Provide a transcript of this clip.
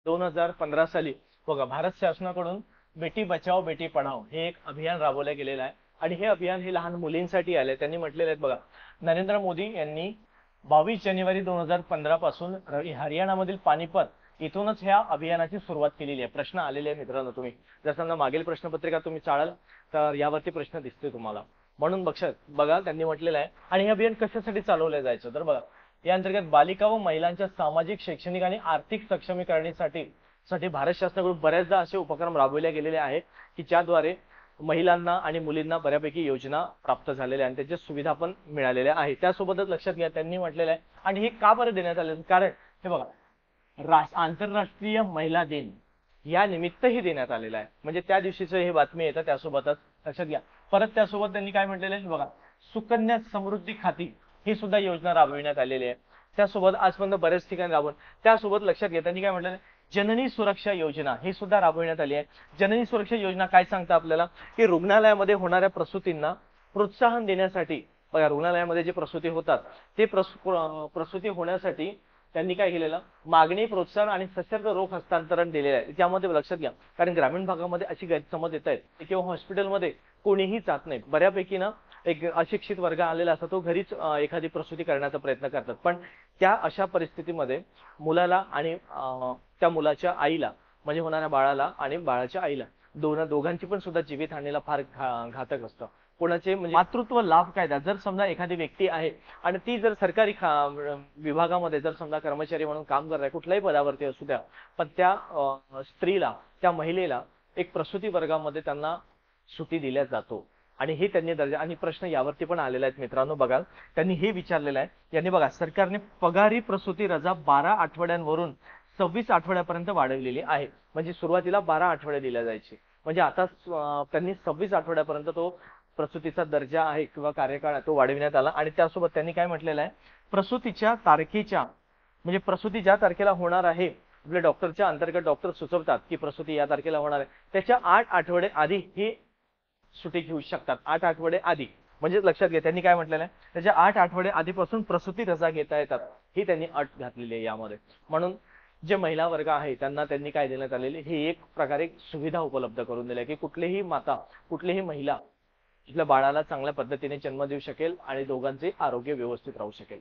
2015 साली बघा भारत शासनाकडून बेटी बचाओ बेटी पढाओ हे एक अभियान राबवलं गेलेलं आहे आणि हे अभियान हे लहान मुलींसाठी आले। त्यांनी म्हटलेले आहेत बघा, नरेंद्र मोदी यांनी 22 जानेवारी 2015 पासून हरियाणामधील पानिपत इथूनच ह्या अभियानाची सुरुवात केलेली आहे। प्रश्न आलेले आहे मित्रांनो, तुम्ही जर समजा मागील प्रश्नपत्रिका तुम्ही चाळाल तर यावरती प्रश्न दिसते तुम्हाला, म्हणून बघा त्यांनी म्हटलेलं आहे। आणि हे अभियान कशासाठी चालवलं जायचं तर बघा, या अंतर्गत बालिका व महिलांच्या सामाजिक, शैक्षणिक आणि आर्थिक सक्षमीकरणासाठी भारत शासनाकडून बऱ्याचदा असे उपक्रम राबवले गेलेले आहेत की ज्याद्वारे महिलांना आणि मुलींना बऱ्यापैकी योजना प्राप्त झालेल्या आणि त्याच्या सुविधा पण मिळालेल्या आहेत। त्यासोबतच लक्षात घ्या त्यांनी म्हटलेलं आहे आणि हे का बरं देण्यात आले, कारण हे बघा आंतरराष्ट्रीय महिला दिन या निमित्तही देण्यात आलेला आहे, म्हणजे त्या दिवशीचं हे बातमी येतं त्यासोबतच लक्षात घ्या। परत त्यासोबत त्यांनी काय म्हटलेलं आहे बघा, सुकन्या समृद्धी खाती ही सुद्धा योजना राबविण्यात आलेली आहे। त्यासोबत आजपर्यंत बरेच ठिकाणी राबवून, त्यासोबत लक्षात घ्या त्यांनी काय म्हटलेलं आहे, जननी सुरक्षा योजना ही सुद्धा राबविण्यात आली आहे। जननी सुरक्षा योजना काय सांगता आपल्याला की रुग्णालयामध्ये होणाऱ्या प्रसूतींना प्रोत्साहन देण्यासाठी, बघा रुग्णालयामध्ये जे प्रसूती होतात ते प्रसूती होण्यासाठी त्यांनी काय केलेलं, मागणी, प्रोत्साहन आणि सशर्त रोग हस्तांतरण दिलेलं आहे। त्यामध्ये लक्षात घ्या, कारण ग्रामीण भागामध्ये अशी गैरसमज येत आहेत किंवा हॉस्पिटलमध्ये कोणीही जात नाही, बऱ्यापैकी ना एक अशिक्षित वर्ग आलेला असतो, तो घरीच एखादी प्रसूती करण्याचा प्रयत्न करतात। पण त्या अशा परिस्थितीमध्ये मुलाला आणि त्या मुलाच्या आईला, म्हणजे होणाऱ्या बाळाला आणि बाळाच्या आईला दोघांची पण सुद्धा जीवितहानीला फार घातक असतं। कोणाचे म्हणजे मातृत्व लाभ कायदा, जर समजा एखादी व्यक्ती आहे आणि ती जर सरकारी विभागामध्ये जर समजा कर्मचारी म्हणून काम करत आहे, कुठल्याही पदावरती असू द्या, पण त्या स्त्रीला, त्या महिलेला एक प्रसूती वर्गामध्ये त्यांना सुट्टी दिल्या जातो आणि हे त्यांनी दर्जा, आणि प्रश्न यावरती पण आलेला आहे मित्रांनो। बघा त्यांनी हे विचारलेलं आहे, यांनी बघा सरकारने पगारी प्रसूती रजा 12 आठवड्यांवरून 26 आठवड्यापर्यंत वाढवलेली आहे। म्हणजे सुरुवातीला 12 आठवडे दिल्या जायचे, म्हणजे आता त्यांनी 26 आठवड्यापर्यंत तो प्रसूतीचा दर्जा आहे किंवा कार्यकाळ तो वाढविण्यात आला। आणि त्यासोबत त्यांनी काय म्हटलेलं आहे, प्रसूतीच्या तारखेच्या, म्हणजे प्रसूती ज्या तारखेला होणार आहे, आपल्या डॉक्टरच्या अंतर्गत डॉक्टर सुचवतात की प्रसूती या तारखेला होणार आहे, त्याच्या 8 आठवडे आधी ही सुट्टी घेऊ शकतात। 8 आठवडे आधी, म्हणजे लक्षात घ्या त्यांनी काय म्हटलेलं आहे, त्याच्या 8 आठवडे आधीपासून प्रसूती रजा घेता येतात, ही त्यांनी अट घातलेली आहे यामध्ये। म्हणून जे महिला वर्ग आहे त्यांना त्यांनी काय देण्यात आलेले, ही एक प्रकारे सुविधा उपलब्ध करून दिली की कुठलीही माता, कुठलीही महिला आपल्या बाळाला चांगल्या पद्धतीने जन्म देऊ शकेल आणि दोघांचे आरोग्य व्यवस्थित राहू शकेल।